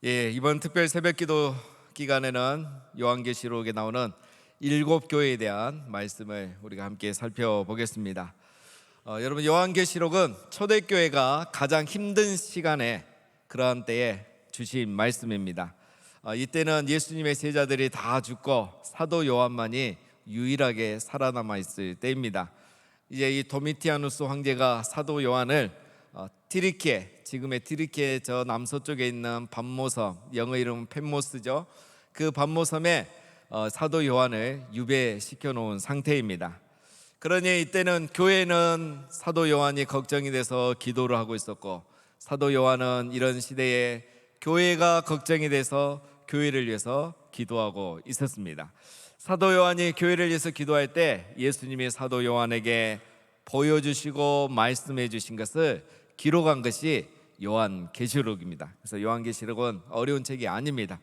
이번 특별 새벽기도 기간에는 요한계시록에 나오는 7교회에 대한 말씀을 우리가 함께 살펴보겠습니다. 여러분, 요한계시록은 초대교회가 가장 힘든 시간에 그러한 때에 주신 말씀입니다. 이때는 예수님의 제자들이 다 죽고 사도 요한만이 유일하게 살아남아 있을 때입니다. 이제 이 도미티아누스 황제가 사도 요한을 티리키에, 지금의 티리키의 저 남서쪽에 있는 밤모섬, 영어 이름은 펜모스죠. 그 밤모섬에 사도 요한을 유배시켜 놓은 상태입니다. 그러니 이때는 교회는 사도 요한이 걱정이 돼서 기도를 하고 있었고, 사도 요한은 이런 시대에 교회가 걱정이 돼서 교회를 위해서 기도하고 있었습니다. 사도 요한이 교회를 위해서 기도할 때 예수님이 사도 요한에게 보여주시고 말씀해 주신 것을 기록한 것이 요한계시록입니다. 그래서 요한계시록은 어려운 책이 아닙니다.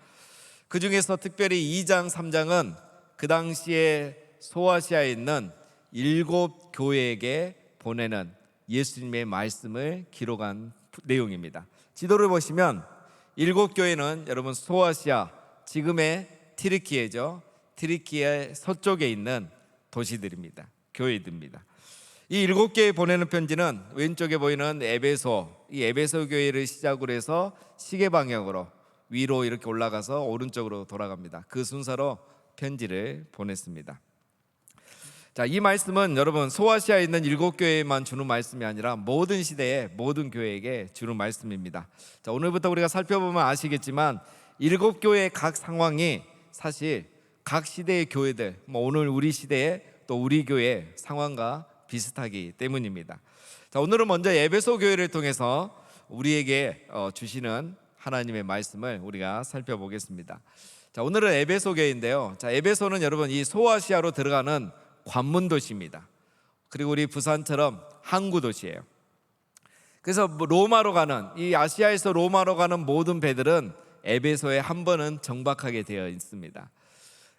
그 중에서 특별히 2장, 3장은 그 당시에 소아시아에 있는 7교회에게 보내는 예수님의 말씀을 기록한 내용입니다. 지도를 보시면 7교회는 여러분 소아시아, 지금의 티르키예죠. 티르키의 서쪽에 있는 도시들입니다. 교회들입니다. 이 7개에 보내는 편지는 왼쪽에 보이는 에베소, 이 에베소 교회를 시작으로 해서 시계 방향으로 위로 이렇게 올라가서 오른쪽으로 돌아갑니다. 그 순서로 편지를 보냈습니다. 자, 이 말씀은 여러분 소아시아에 있는 7교회에만 주는 말씀이 아니라 모든 시대의 모든 교회에게 주는 말씀입니다. 자, 오늘부터 우리가 살펴보면 아시겠지만 7교회의 각 상황이 사실 각 시대의 교회들, 오늘 우리 시대의 또 우리 교회 상황과 비슷하기 때문입니다. 자, 오늘은 먼저 에베소 교회를 통해서 우리에게 주시는 하나님의 말씀을 우리가 살펴보겠습니다. 자, 오늘은 에베소 교회인데요. 자, 에베소는 여러분 이 소아시아로 들어가는 관문 도시입니다. 그리고 우리 부산처럼 항구 도시예요. 그래서 로마로 가는, 이 아시아에서 로마로 가는 모든 배들은 에베소에 한 번은 정박하게 되어 있습니다.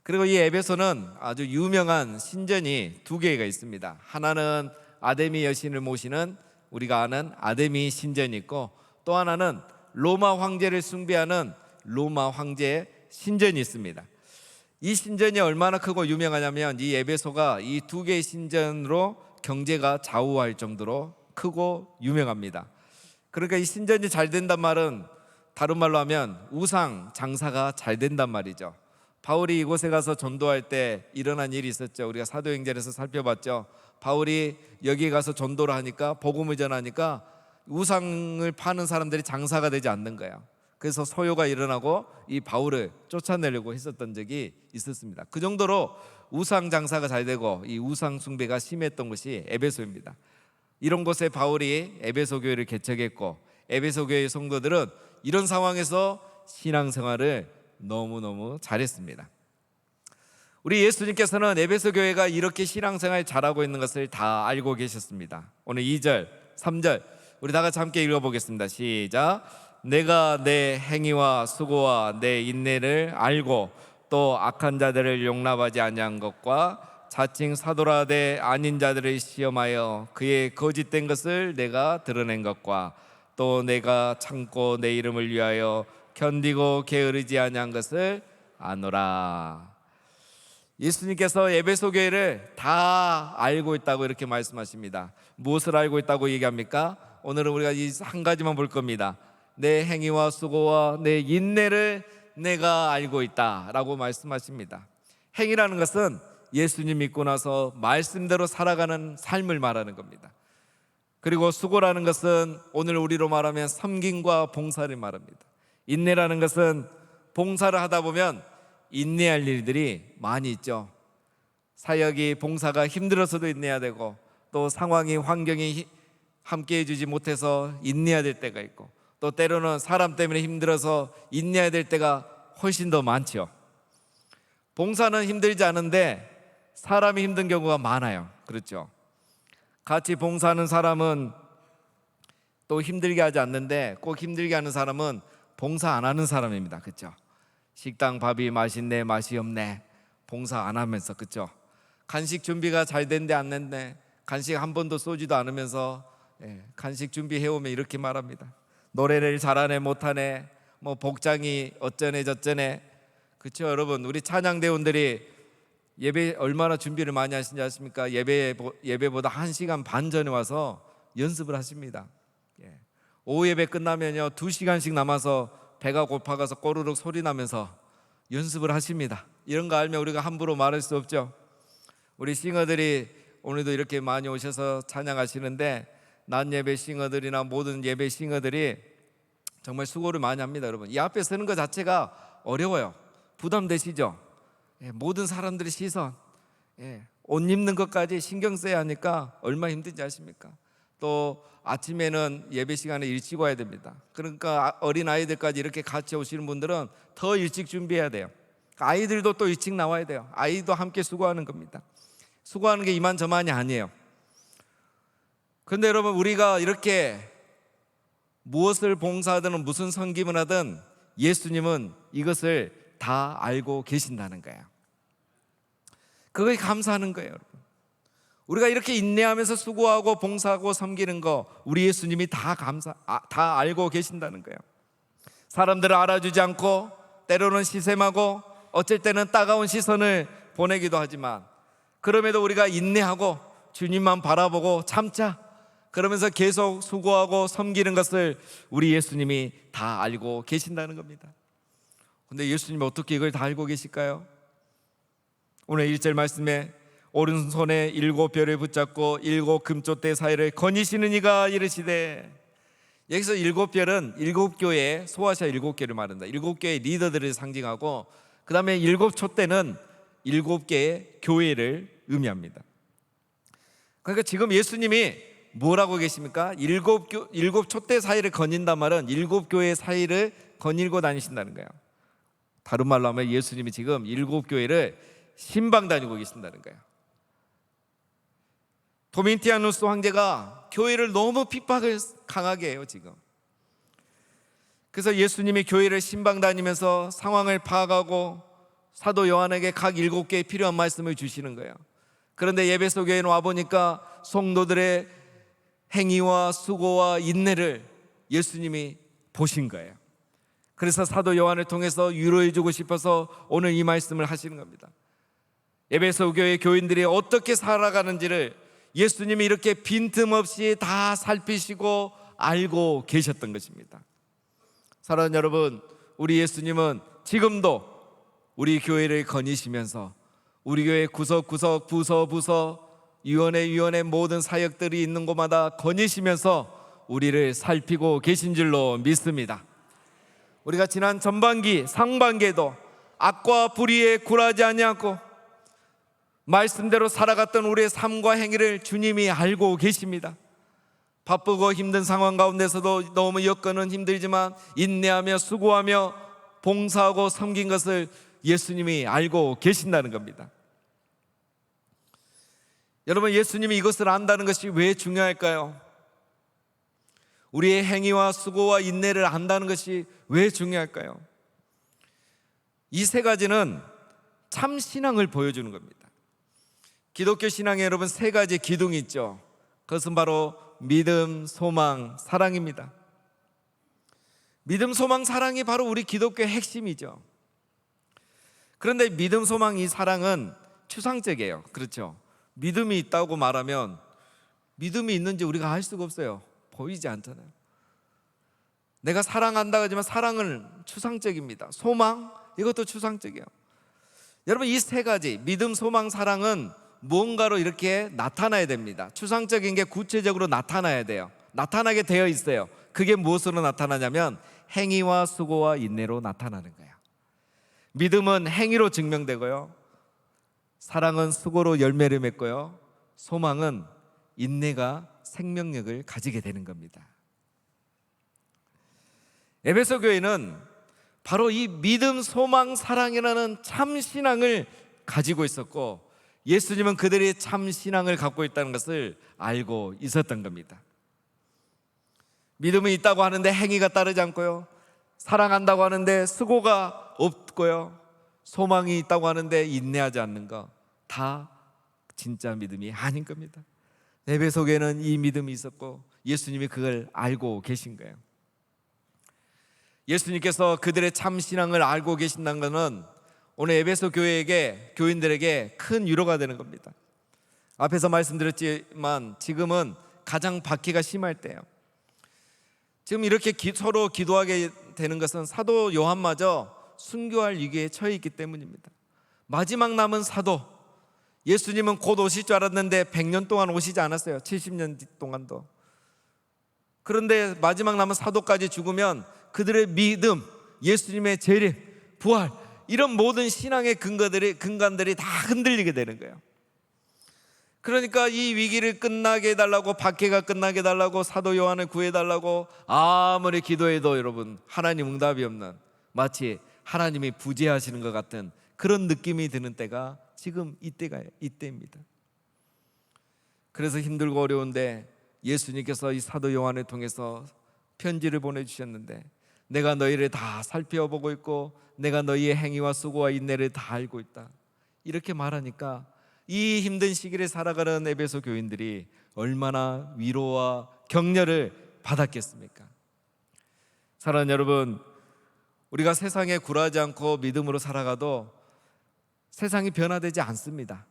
그리고 이 에베소는 아주 유명한 신전이 2개가 있습니다. 하나는 아데미 여신을 모시는 우리가 아는 아데미 신전이 있고, 또 하나는 로마 황제를 숭배하는 로마 황제 신전이 있습니다. 이 신전이 얼마나 크고 유명하냐면 이 에베소가 이 2개의 신전으로 경제가 좌우할 정도로 크고 유명합니다. 그러니까 이 신전이 잘 된단 말은 다른 말로 하면 우상 장사가 잘 된단 말이죠. 바울이 이곳에 가서 전도할 때 일어난 일이 있었죠. 우리가 사도행전에서 살펴봤죠. 바울이 여기 가서 전도를 하니까, 복음을 전하니까 우상을 파는 사람들이 장사가 되지 않는 거예요. 그래서 소요가 일어나고 이 바울을 쫓아내려고 했었던 적이 있었습니다. 그 정도로 우상 장사가 잘 되고 이 우상 숭배가 심했던 곳이 에베소입니다. 이런 곳에 바울이 에베소 교회를 개척했고, 에베소 교회의 성도들은 이런 상황에서 신앙생활을 너무너무 잘했습니다. 우리 예수님께서는 에베소 교회가 이렇게 신앙생활 잘하고 있는 것을 다 알고 계셨습니다. 오늘 2절, 3절 우리 다 같이 함께 읽어보겠습니다. 시작. 내가 내 행위와 수고와 내 인내를 알고 또 악한 자들을 용납하지 아니한 것과 자칭 사도라되 아닌 자들을 시험하여 그의 거짓된 것을 내가 드러낸 것과 또 내가 참고 내 이름을 위하여 견디고 게으르지 아니한 것을 아노라. 예수님께서 에베소 교회를 다 알고 있다고 이렇게 말씀하십니다. 무엇을 알고 있다고 얘기합니까? 오늘은 우리가 이 한 가지만 볼 겁니다. 내 행위와 수고와 내 인내를 내가 알고 있다라고 말씀하십니다. 행위라는 것은 예수님 믿고 나서 말씀대로 살아가는 삶을 말하는 겁니다. 그리고 수고라는 것은 오늘 우리로 말하면 섬김과 봉사를 말합니다. 인내라는 것은 봉사를 하다 보면 인내할 일들이 많이 있죠. 사역이, 봉사가 힘들어서도 인내해야 되고, 또 상황이, 환경이 함께 해주지 못해서 인내해야 될 때가 있고, 또 때로는 사람 때문에 힘들어서 인내해야 될 때가 훨씬 더 많죠. 봉사는 힘들지 않은데 사람이 힘든 경우가 많아요. 그렇죠? 같이 봉사하는 사람은 또 힘들게 하지 않는데 꼭 힘들게 하는 사람은 봉사 안 하는 사람입니다. 그렇죠? 식당 밥이 맛있네, 맛이 없네, 봉사 안 하면서, 그렇죠? 간식 준비가 잘 된데 안 됐네, 간식 한 번도 쏘지도 않으면서 간식 준비해오면 이렇게 말합니다. 노래를 잘하네 못하네, 뭐 복장이 어쩌네 저쩌네. 그렇죠 여러분? 우리 찬양대원들이 예배 얼마나 준비를 많이 하신지 아십니까? 예배보다 1시간 반 전에 와서 연습을 하십니다. 오후 예배 끝나면요 2시간씩 남아서 배가 고파가서 꼬르륵 소리 나면서 연습을 하십니다. 이런 거 알면 우리가 함부로 말할 수 없죠. 우리 싱어들이 오늘도 이렇게 많이 오셔서 찬양하시는데 낮 예배 싱어들이나 모든 예배 싱어들이 정말 수고를 많이 합니다. 여러분, 이 앞에 서는 것 자체가 어려워요. 부담되시죠? 모든 사람들의 시선, 옷 입는 것까지 신경 써야 하니까 얼마나 힘든지 아십니까? 또 아침에는 예배 시간에 일찍 와야 됩니다. 그러니까 어린 아이들까지 이렇게 같이 오시는 분들은 더 일찍 준비해야 돼요. 아이들도 또 일찍 나와야 돼요. 아이도 함께 수고하는 겁니다. 수고하는 게 이만저만이 아니에요. 그런데 여러분, 우리가 이렇게 무엇을 봉사하든 무슨 섬김을 하든 예수님은 이것을 다 알고 계신다는 거예요. 그거에 감사하는 거예요. 여러분, 우리가 이렇게 인내하면서 수고하고 봉사하고 섬기는 거 우리 예수님이 다 알고 계신다는 거예요. 사람들을 알아주지 않고 때로는 시샘하고 어쩔 때는 따가운 시선을 보내기도 하지만 그럼에도 우리가 인내하고 주님만 바라보고 참자, 그러면서 계속 수고하고 섬기는 것을 우리 예수님이 다 알고 계신다는 겁니다. 그런데 예수님이 어떻게 이걸 다 알고 계실까요? 오늘 1절 말씀에 오른손에 7별을 붙잡고 7 금촛대 사이를 거니시는 이가 이르시되, 여기서 7별은 7교회, 소아시아 7교회를 말한다. 7교회 리더들을 상징하고 그 다음에 7 촛대는 7개의 교회를 의미합니다. 그러니까 지금 예수님이 뭐라고 계십니까? 7 촛대 사이를 거닌단 말은 7교회 사이를 거닐고 다니신다는 거예요. 다른 말로 하면 예수님이 지금 7교회를 신방 다니고 계신다는 거예요. 도미티아누스 황제가 교회를 너무 핍박을 강하게 해요 지금. 그래서 예수님이 교회를 신방 다니면서 상황을 파악하고 사도 요한에게 각 7개의 필요한 말씀을 주시는 거예요. 그런데 예배소 교회에 와보니까 성도들의 행위와 수고와 인내를 예수님이 보신 거예요. 그래서 사도 요한을 통해서 위로해 주고 싶어서 오늘 이 말씀을 하시는 겁니다. 에베소 교회 교인들이 어떻게 살아가는지를 예수님이 이렇게 빈틈없이 다 살피시고 알고 계셨던 것입니다. 사랑하는 여러분, 우리 예수님은 지금도 우리 교회를 거니시면서 우리 교회 구석구석 부서 위원회 모든 사역들이 있는 곳마다 거니시면서 우리를 살피고 계신 줄로 믿습니다. 우리가 지난 전반기 상반기에도 악과 불의에 굴하지 아니하고 말씀대로 살아갔던 우리의 삶과 행위를 주님이 알고 계십니다. 바쁘고 힘든 상황 가운데서도 너무 여건은 힘들지만 인내하며 수고하며 봉사하고 섬긴 것을 예수님이 알고 계신다는 겁니다. 여러분, 예수님이 이것을 안다는 것이 왜 중요할까요? 우리의 행위와 수고와 인내를 안다는 것이 왜 중요할까요? 이 세 가지는 참 신앙을 보여주는 겁니다. 기독교 신앙에 여러분 세 가지 기둥이 있죠. 그것은 바로 믿음, 소망, 사랑입니다. 믿음, 소망, 사랑이 바로 우리 기독교의 핵심이죠. 그런데 믿음, 소망, 이 사랑은 추상적이에요. 그렇죠? 믿음이 있다고 말하면 믿음이 있는지 우리가 알 수가 없어요. 보이지 않잖아요. 내가 사랑한다고 하지만 사랑은 추상적입니다. 소망, 이것도 추상적이에요. 여러분, 이 세 가지 믿음, 소망, 사랑은 무언가로 이렇게 나타나야 됩니다. 추상적인 게 구체적으로 나타나야 돼요. 나타나게 되어 있어요. 그게 무엇으로 나타나냐면 행위와 수고와 인내로 나타나는 거예요. 믿음은 행위로 증명되고요, 사랑은 수고로 열매를 맺고요, 소망은 인내가 생명력을 가지게 되는 겁니다. 에베소 교회는 바로 이 믿음, 소망, 사랑이라는 참 신앙을 가지고 있었고 예수님은 그들이 참 신앙을 갖고 있다는 것을 알고 있었던 겁니다. 믿음이 있다고 하는데 행위가 따르지 않고요, 사랑한다고 하는데 수고가 없고요, 소망이 있다고 하는데 인내하지 않는 거, 다 진짜 믿음이 아닌 겁니다. 에베소 교회는 이 믿음이 있었고 예수님이 그걸 알고 계신 거예요. 예수님께서 그들의 참 신앙을 알고 계신다는 것은 오늘 에베소 교인들에게 큰 위로가 되는 겁니다. 앞에서 말씀드렸지만 지금은 가장 박해가 심할 때예요. 지금 이렇게 서로 기도하게 되는 것은 사도 요한마저 순교할 위기에 처해 있기 때문입니다. 마지막 남은 사도, 예수님은 곧 오실 줄 알았는데 100년 동안 오시지 않았어요. 70년 동안도. 그런데 마지막 남은 사도까지 죽으면 그들의 믿음, 예수님의 재림, 부활, 이런 모든 신앙의 근간들이 다 흔들리게 되는 거예요. 그러니까 이 위기를 끝나게 해달라고, 박해가 끝나게 해달라고, 사도 요한을 구해달라고 아무리 기도해도 여러분 하나님 응답이 없는, 마치 하나님이 부재하시는 것 같은 그런 느낌이 드는 때가 지금 이때입니다. 그래서 힘들고 어려운데 예수님께서 이 사도 요한을 통해서 편지를 보내주셨는데, 내가 너희를 다 살펴보고 있고 내가 너희의 행위와 수고와 인내를 다 알고 있다, 이렇게 말하니까 이 힘든 시기를 살아가는 에베소 교인들이 얼마나 위로와 격려를 받았겠습니까? 사랑하는 여러분, 우리가 세상에 굴하지 않고 믿음으로 살아가도 세상이 변화되지 않습니다.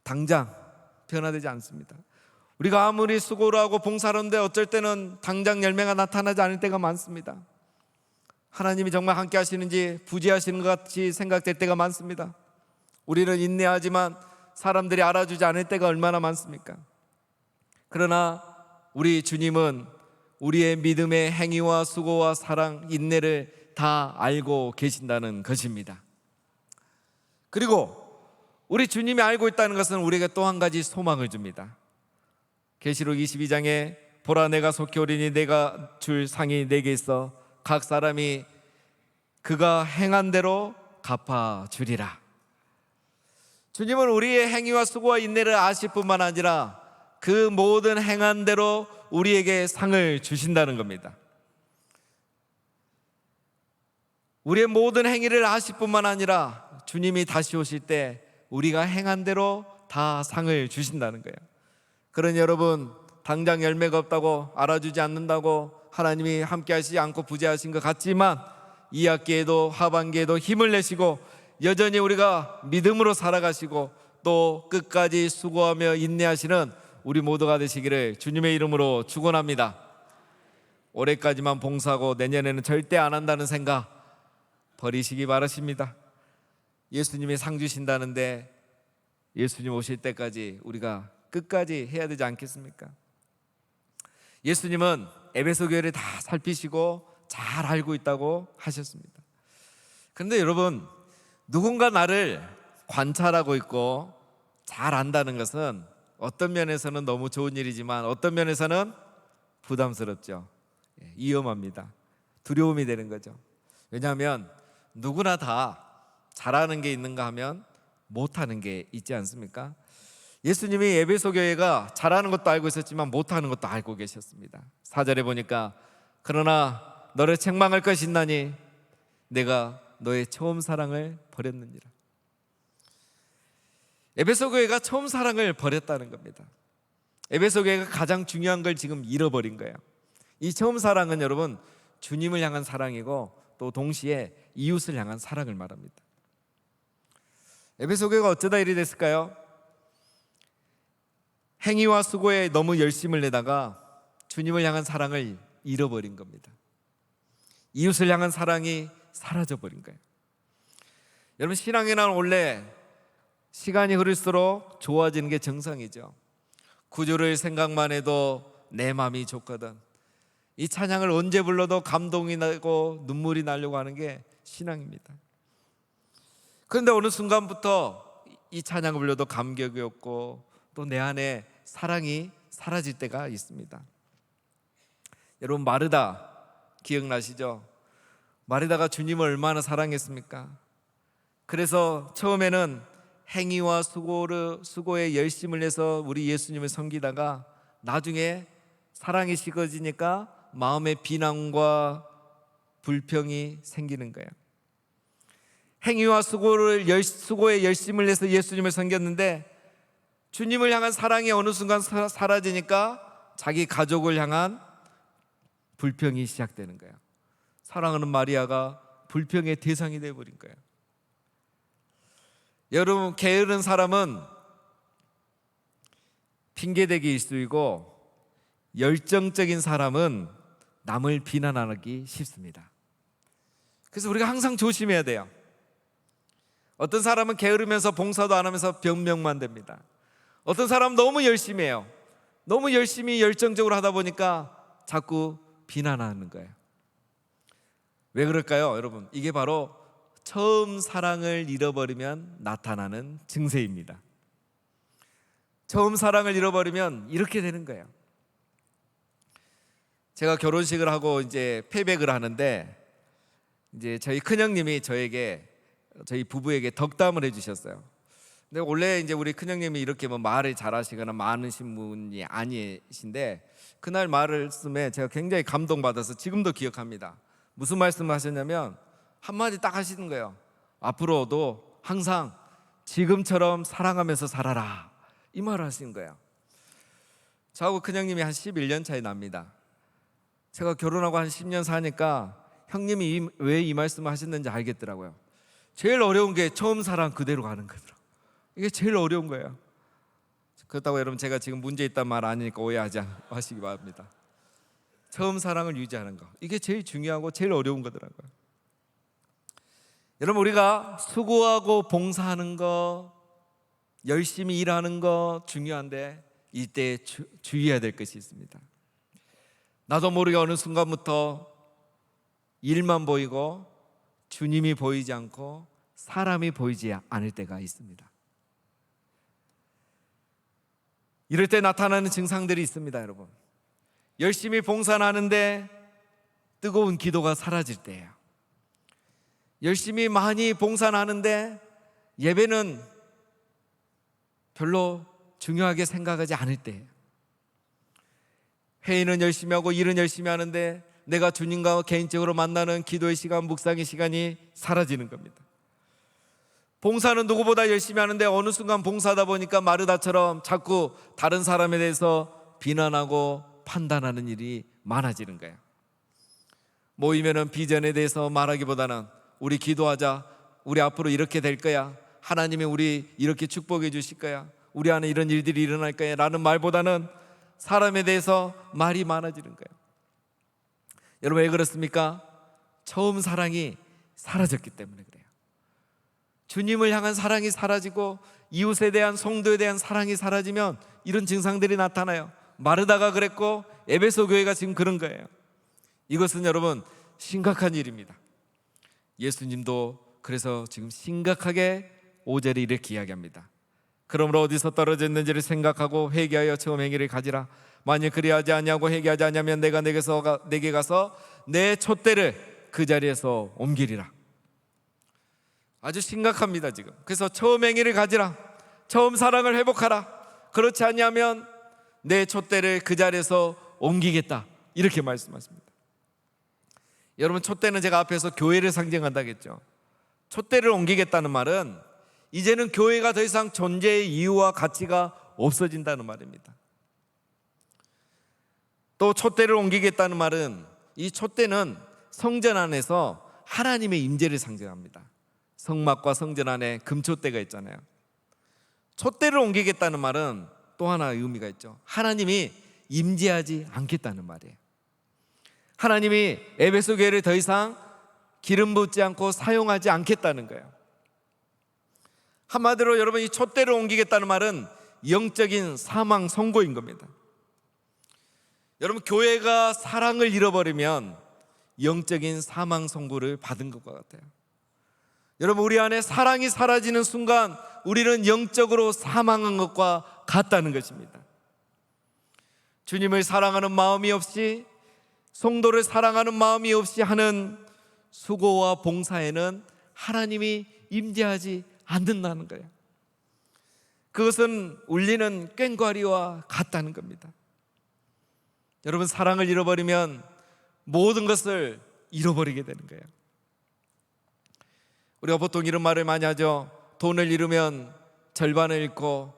당장 변화되지 않습니다. 우리가 아무리 수고를 하고 봉사를 하는데 어쩔 때는 당장 열매가 나타나지 않을 때가 많습니다. 하나님이 정말 함께 하시는지 부재하시는 것 같이 생각될 때가 많습니다. 우리는 인내하지만 사람들이 알아주지 않을 때가 얼마나 많습니까? 그러나 우리 주님은 우리의 믿음의 행위와 수고와 사랑, 인내를 다 알고 계신다는 것입니다. 그리고 우리 주님이 알고 있다는 것은 우리에게 또 한 가지 소망을 줍니다. 계시록 22장에 보라, 내가 속히 오리니 내가 줄 상이 내게 있어 각 사람이 그가 행한 대로 갚아주리라. 주님은 우리의 행위와 수고와 인내를 아실 뿐만 아니라 그 모든 행한 대로 우리에게 상을 주신다는 겁니다. 우리의 모든 행위를 아실 뿐만 아니라 주님이 다시 오실 때 우리가 행한 대로 다 상을 주신다는 거예요. 그러니 여러분, 당장 열매가 없다고, 알아주지 않는다고, 하나님이 함께 하시지 않고 부재하신 것 같지만 이 학기에도 하반기에도 힘을 내시고 여전히 우리가 믿음으로 살아가시고 또 끝까지 수고하며 인내하시는 우리 모두가 되시기를 주님의 이름으로 축원합니다. 올해까지만 봉사하고 내년에는 절대 안 한다는 생각 버리시기 바라십니다. 예수님이 상 주신다는데 예수님 오실 때까지 우리가 끝까지 해야 되지 않겠습니까? 예수님은 에베소 교회를 다 살피시고 잘 알고 있다고 하셨습니다. 그런데 여러분, 누군가 나를 관찰하고 있고 잘 안다는 것은 어떤 면에서는 너무 좋은 일이지만 어떤 면에서는 부담스럽죠. 위험합니다. 두려움이 되는 거죠. 왜냐하면 누구나 다 잘하는 게 있는가 하면 못하는 게 있지 않습니까? 예수님이 에베소 교회가 잘하는 것도 알고 있었지만 못하는 것도 알고 계셨습니다. 4절에 보니까 그러나 너를 책망할 것이 있나니 내가 너의 처음 사랑을 버렸느니라. 에베소 교회가 처음 사랑을 버렸다는 겁니다. 에베소 교회가 가장 중요한 걸 지금 잃어버린 거예요. 이 처음 사랑은 여러분 주님을 향한 사랑이고 또 동시에 이웃을 향한 사랑을 말합니다. 에베소 교회가 어쩌다 이리 됐을까요? 행위와 수고에 너무 열심을 내다가 주님을 향한 사랑을 잃어버린 겁니다. 이웃을 향한 사랑이 사라져버린 거예요. 여러분, 신앙에는 원래 시간이 흐를수록 좋아지는 게 정상이죠. 구주를 생각만 해도 내 마음이 좋거든. 이 찬양을 언제 불러도 감동이 나고 눈물이 나려고 하는 게 신앙입니다. 그런데 어느 순간부터 이 찬양을 불러도 감격이 없고 또 내 안에 사랑이 사라질 때가 있습니다. 여러분, 마르다 기억나시죠? 마르다가 주님을 얼마나 사랑했습니까? 그래서 처음에는 행위와 수고에 열심을 내서 우리 예수님을 섬기다가 나중에 사랑이 식어지니까 마음의 비난과 불평이 생기는 거예요. 행위와 수고에 열심을 내서 예수님을 섬겼는데 주님을 향한 사랑이 어느 순간 사라지니까 자기 가족을 향한 불평이 시작되는 거예요. 사랑하는 마리아가 불평의 대상이 되어버린 거예요. 여러분, 게으른 사람은 핑계대기 일쑤이고 열정적인 사람은 남을 비난하기 쉽습니다. 그래서 우리가 항상 조심해야 돼요. 어떤 사람은 게으르면서 봉사도 안 하면서 변명만 됩니다. 어떤 사람은 너무 열심히 해요. 너무 열심히 열정적으로 하다 보니까 자꾸 비난하는 거예요. 왜 그럴까요, 여러분? 이게 바로 처음 사랑을 잃어버리면 나타나는 증세입니다. 처음 사랑을 잃어버리면 이렇게 되는 거예요. 제가 결혼식을 하고 이제 폐백을 하는데, 이제 저희 큰형님이 저희 부부에게 덕담을 해주셨어요. 근데 원래 이제 우리 큰형님이 이렇게 뭐 말을 잘하시거나 많으신 분이 아니신데, 그날 말씀에 제가 굉장히 감동받아서 지금도 기억합니다. 무슨 말씀을 하셨냐면 한마디 딱 하시는 거예요. 앞으로도 항상 지금처럼 사랑하면서 살아라, 이 말을 하시는 거예요. 저하고 큰형님이 한 11년 차이 납니다. 제가 결혼하고 한 10년 사니까 형님이 왜 이 말씀을 하셨는지 알겠더라고요. 제일 어려운 게 처음 사랑 그대로 가는 거더라고요. 이게 제일 어려운 거예요. 그렇다고 여러분 제가 지금 문제 있단 말 아니니까 오해하지 마시기 바랍니다. 처음 사랑을 유지하는 거, 이게 제일 중요하고 제일 어려운 거더라고요. 여러분, 우리가 수고하고 봉사하는 거, 열심히 일하는 거 중요한데 이때 주의해야 될 것이 있습니다. 나도 모르게 어느 순간부터 일만 보이고 주님이 보이지 않고 사람이 보이지 않을 때가 있습니다. 이럴 때 나타나는 증상들이 있습니다, 여러분. 열심히 봉사는 하는데 뜨거운 기도가 사라질 때예요. 열심히 많이 봉사는 하는데 예배는 별로 중요하게 생각하지 않을 때예요. 회의는 열심히 하고 일은 열심히 하는데 내가 주님과 개인적으로 만나는 기도의 시간, 묵상의 시간이 사라지는 겁니다. 봉사는 누구보다 열심히 하는데 어느 순간 봉사하다 보니까 마르다처럼 자꾸 다른 사람에 대해서 비난하고 판단하는 일이 많아지는 거예요. 모이면은 비전에 대해서 말하기보다는 우리 기도하자, 우리 앞으로 이렇게 될 거야, 하나님이 우리 이렇게 축복해 주실 거야, 우리 안에 이런 일들이 일어날 거야 라는 말보다는 사람에 대해서 말이 많아지는 거예요. 여러분, 왜 그렇습니까? 처음 사랑이 사라졌기 때문에 그래요. 주님을 향한 사랑이 사라지고 이웃에 대한, 성도에 대한 사랑이 사라지면 이런 증상들이 나타나요. 마르다가 그랬고 에베소 교회가 지금 그런 거예요. 이것은 여러분 심각한 일입니다. 예수님도 그래서 지금 심각하게 5절에 이렇게 이야기합니다. 그러므로 어디서 떨어졌는지를 생각하고 회개하여 처음 행위를 가지라. 만일 그리하지 아니하고 회개하지 아니하면 내가 내게 가서 내 촛대를 그 자리에서 옮기리라. 아주 심각합니다 지금. 그래서 처음 행위를 가지라, 처음 사랑을 회복하라. 그렇지 않냐면 내 촛대를 그 자리에서 옮기겠다, 이렇게 말씀하십니다. 여러분, 촛대는 제가 앞에서 교회를 상징한다겠죠. 촛대를 옮기겠다는 말은 이제는 교회가 더 이상 존재의 이유와 가치가 없어진다는 말입니다. 또 촛대를 옮기겠다는 말은, 이 촛대는 성전 안에서 하나님의 임재를 상징합니다. 성막과 성전 안에 금촛대가 있잖아요. 촛대를 옮기겠다는 말은 또 하나 의미가 있죠. 하나님이 임재하지 않겠다는 말이에요. 하나님이 에베소 교회를 더 이상 기름 붓지 않고 사용하지 않겠다는 거예요. 한마디로 여러분, 이 촛대를 옮기겠다는 말은 영적인 사망 선고인 겁니다. 여러분, 교회가 사랑을 잃어버리면 영적인 사망 선고를 받은 것과 같아요. 여러분, 우리 안에 사랑이 사라지는 순간 우리는 영적으로 사망한 것과 같다는 것입니다. 주님을 사랑하는 마음이 없이, 성도를 사랑하는 마음이 없이 하는 수고와 봉사에는 하나님이 임재하지 않는다는 거예요. 그것은 울리는 꽹과리와 같다는 겁니다. 여러분, 사랑을 잃어버리면 모든 것을 잃어버리게 되는 거예요. 우리가 보통 이런 말을 많이 하죠. 돈을 잃으면 절반을 잃고,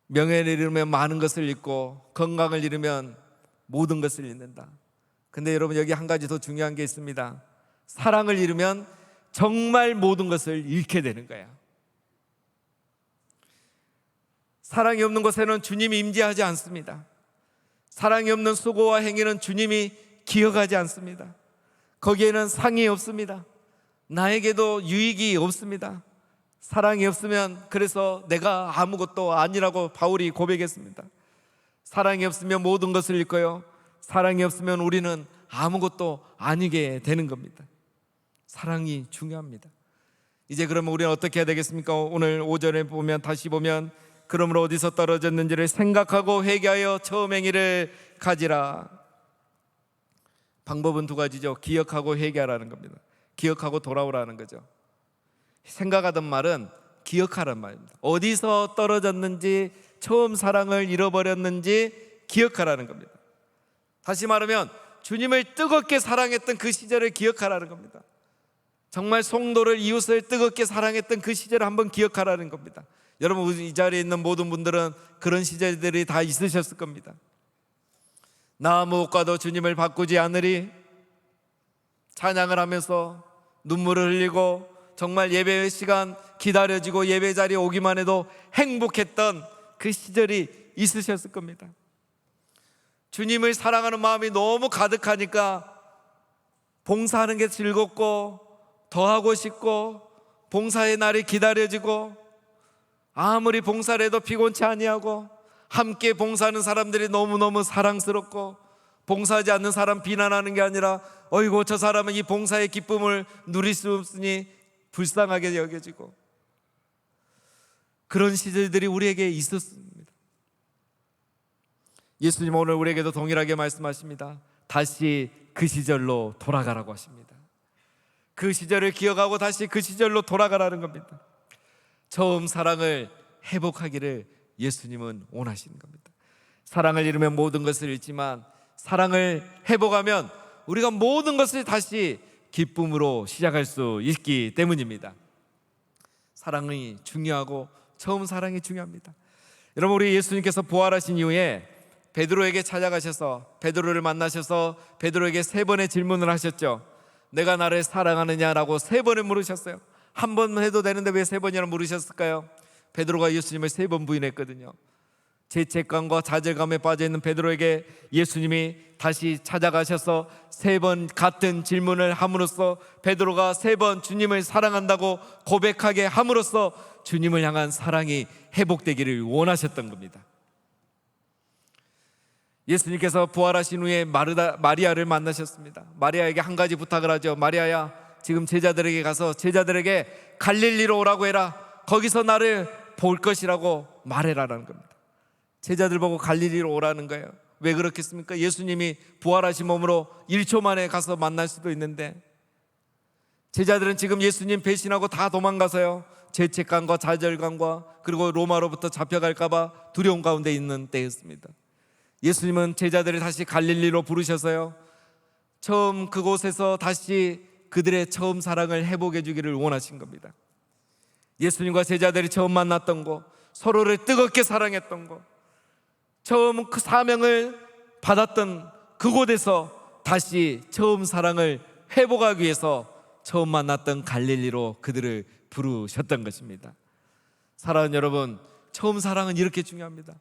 명예를 잃으면 많은 것을 잃고, 건강을 잃으면 모든 것을 잃는다. 근데 여러분, 여기 한 가지 더 중요한 게 있습니다. 사랑을 잃으면 정말 모든 것을 잃게 되는 거야. 사랑이 없는 곳에는 주님이 임재하지 않습니다. 사랑이 없는 수고와 행위는 주님이 기억하지 않습니다. 거기에는 상이 없습니다. 나에게도 유익이 없습니다. 사랑이 없으면, 그래서 내가 아무것도 아니라고 바울이 고백했습니다. 사랑이 없으면 모든 것을 잃고요, 사랑이 없으면 우리는 아무것도 아니게 되는 겁니다. 사랑이 중요합니다. 이제 그러면 우리는 어떻게 해야 되겠습니까? 오늘 5절에 보면, 다시 보면, 그러므로 어디서 떨어졌는지를 생각하고 회개하여 처음 행위를 가지라. 방법은 두 가지죠. 기억하고 회개하라는 겁니다. 기억하고 돌아오라는 거죠. 생각하던 말은 기억하라는 말입니다. 어디서 떨어졌는지, 처음 사랑을 잃어버렸는지 기억하라는 겁니다. 다시 말하면 주님을 뜨겁게 사랑했던 그 시절을 기억하라는 겁니다. 정말 성도를, 이웃을 뜨겁게 사랑했던 그 시절을 한번 기억하라는 겁니다. 여러분, 이 자리에 있는 모든 분들은 그런 시절들이 다 있으셨을 겁니다. 나 무엇과도 주님을 바꾸지 않으리, 찬양을 하면서 눈물을 흘리고 정말 예배 시간 기다려지고 예배 자리에 오기만 해도 행복했던 그 시절이 있으셨을 겁니다. 주님을 사랑하는 마음이 너무 가득하니까 봉사하는 게 즐겁고 더 하고 싶고, 봉사의 날이 기다려지고, 아무리 봉사를 해도 피곤치 아니하고, 함께 봉사하는 사람들이 너무너무 사랑스럽고, 봉사하지 않는 사람 비난하는 게 아니라 어이고 저 사람은 이 봉사의 기쁨을 누릴 수 없으니 불쌍하게 여겨지고, 그런 시절들이 우리에게 있었습니다. 예수님 오늘 우리에게도 동일하게 말씀하십니다. 다시 그 시절로 돌아가라고 하십니다. 그 시절을 기억하고 다시 그 시절로 돌아가라는 겁니다. 처음 사랑을 회복하기를 예수님은 원하시는 겁니다. 사랑을 잃으면 모든 것을 잃지만, 사랑을 회복하면 우리가 모든 것을 다시 기쁨으로 시작할 수 있기 때문입니다. 사랑이 중요하고 처음 사랑이 중요합니다. 여러분, 우리 예수님께서 부활하신 이후에 베드로에게 찾아가셔서, 베드로를 만나셔서 베드로에게 3번의 질문을 하셨죠. 내가 나를 사랑하느냐라고 3번을 물으셨어요. 한 번 해도 되는데 왜 3번이나 물으셨을까요? 베드로가 예수님을 3번 부인했거든요. 죄책감과 좌절감에 빠져있는 베드로에게 예수님이 다시 찾아가셔서 3번 같은 질문을 함으로써 베드로가 3번 주님을 사랑한다고 고백하게 함으로써 주님을 향한 사랑이 회복되기를 원하셨던 겁니다. 예수님께서 부활하신 후에 마리아를 만나셨습니다. 마리아에게 한 가지 부탁을 하죠. 마리아야, 지금 제자들에게 가서 제자들에게 갈릴리로 오라고 해라. 거기서 나를 볼 것이라고 말해라라는 겁니다. 제자들 보고 갈릴리로 오라는 거예요. 왜 그렇겠습니까? 예수님이 부활하신 몸으로 1초 만에 가서 만날 수도 있는데, 제자들은 지금 예수님 배신하고 다 도망가서요, 죄책감과 좌절감과 그리고 로마로부터 잡혀갈까 봐 두려움 가운데 있는 때였습니다. 예수님은 제자들을 다시 갈릴리로 부르셔서요, 처음 그곳에서 다시 그들의 처음 사랑을 회복해 주기를 원하신 겁니다. 예수님과 제자들이 처음 만났던 곳, 서로를 뜨겁게 사랑했던 곳, 처음 그 사명을 받았던 그곳에서 다시 처음 사랑을 회복하기 위해서 처음 만났던 갈릴리로 그들을 부르셨던 것입니다. 사랑하는 여러분, 처음 사랑은 이렇게 중요합니다.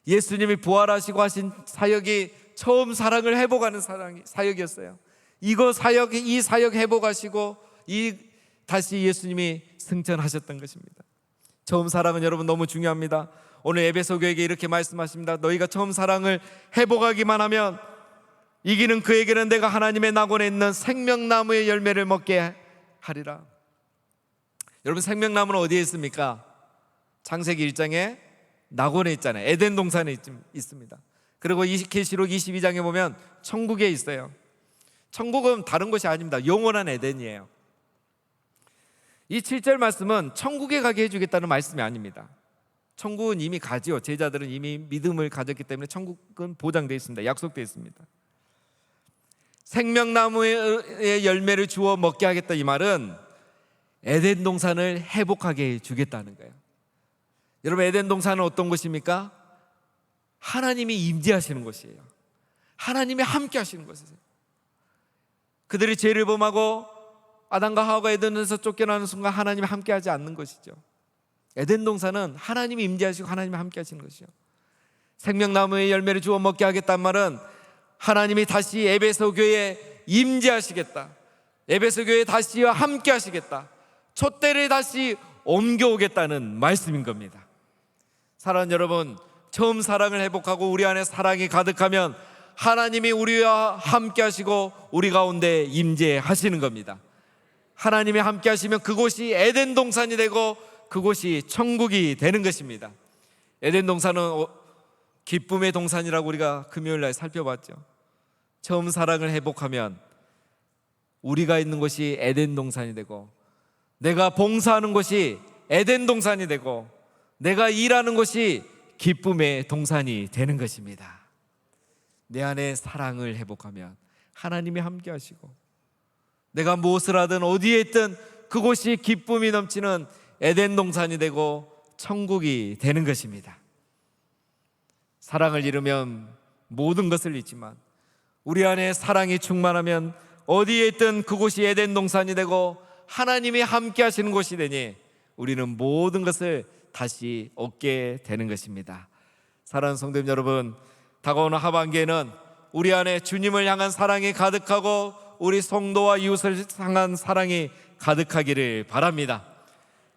예수님이 부활하시고 하신 사역이 처음 사랑을 회복하는 사역이었어요. 이 사역 회복하시고 다시 예수님이 승천하셨던 것입니다. 처음 사랑은 여러분 너무 중요합니다. 오늘 에베소 교회에게 이렇게 말씀하십니다. 너희가 처음 사랑을 회복하기만 하면 이기는 그에게는 내가 하나님의 낙원에 있는 생명나무의 열매를 먹게 하리라. 여러분, 생명나무는 어디에 있습니까? 창세기 1장에 낙원에 있잖아요. 에덴 동산에 있습니다. 그리고 계시록 22장에 보면 천국에 있어요. 천국은 다른 곳이 아닙니다. 영원한 에덴이에요. 이 7절 말씀은 천국에 가게 해주겠다는 말씀이 아닙니다. 천국은 이미 가지요. 제자들은 이미 믿음을 가졌기 때문에 천국은 보장되어 있습니다. 약속되어 있습니다. 생명나무의 열매를 주어 먹게 하겠다, 이 말은 에덴 동산을 회복하게 해주겠다는 거예요. 여러분, 에덴 동산은 어떤 곳입니까? 하나님이 임재하시는 곳이에요. 하나님이 함께 하시는 곳이에요. 그들이 죄를 범하고 아담과 하와가 에덴에서 쫓겨나는 순간 하나님이 함께하지 않는 것이죠. 에덴 동산은 하나님이 임재하시고 하나님이 함께하시는 것이죠. 생명나무의 열매를 주워 먹게 하겠다는 말은 하나님이 다시 에베소 교회에 임재하시겠다, 에베소 교회에 다시 함께하시겠다, 촛대를 다시 옮겨오겠다는 말씀인 겁니다. 사랑하는 여러분, 처음 사랑을 회복하고 우리 안에 사랑이 가득하면 하나님이 우리와 함께 하시고 우리 가운데 임재하시는 겁니다. 하나님이 함께 하시면 그곳이 에덴 동산이 되고 그곳이 천국이 되는 것입니다. 에덴 동산은 기쁨의 동산이라고 우리가 금요일 날 살펴봤죠. 처음 사랑을 회복하면 우리가 있는 곳이 에덴 동산이 되고, 내가 봉사하는 곳이 에덴 동산이 되고, 내가 일하는 곳이 기쁨의 동산이 되는 것입니다. 내 안에 사랑을 회복하면 하나님이 함께 하시고, 내가 무엇을 하든 어디에 있든 그곳이 기쁨이 넘치는 에덴 동산이 되고 천국이 되는 것입니다. 사랑을 잃으면 모든 것을 잃지만 우리 안에 사랑이 충만하면 어디에 있든 그곳이 에덴 동산이 되고 하나님이 함께 하시는 곳이 되니 우리는 모든 것을 다시 얻게 되는 것입니다. 사랑하는 성도님 여러분, 다가오는 하반기에는 우리 안에 주님을 향한 사랑이 가득하고 우리 성도와 이웃을 향한 사랑이 가득하기를 바랍니다.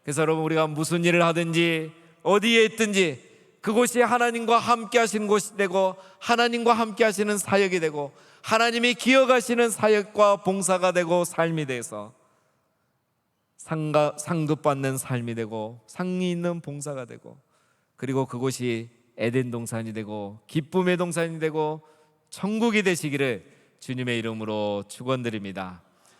그래서 여러분, 우리가 무슨 일을 하든지 어디에 있든지 그곳이 하나님과 함께 하시는 곳이 되고 하나님과 함께 하시는 사역이 되고 하나님이 기억하시는 사역과 봉사가 되고 삶이 돼서 상급받는 삶이 되고 상이 있는 봉사가 되고, 그리고 그곳이 에덴 동산이 되고 기쁨의 동산이 되고 천국이 되시기를 주님의 이름으로 축원드립니다.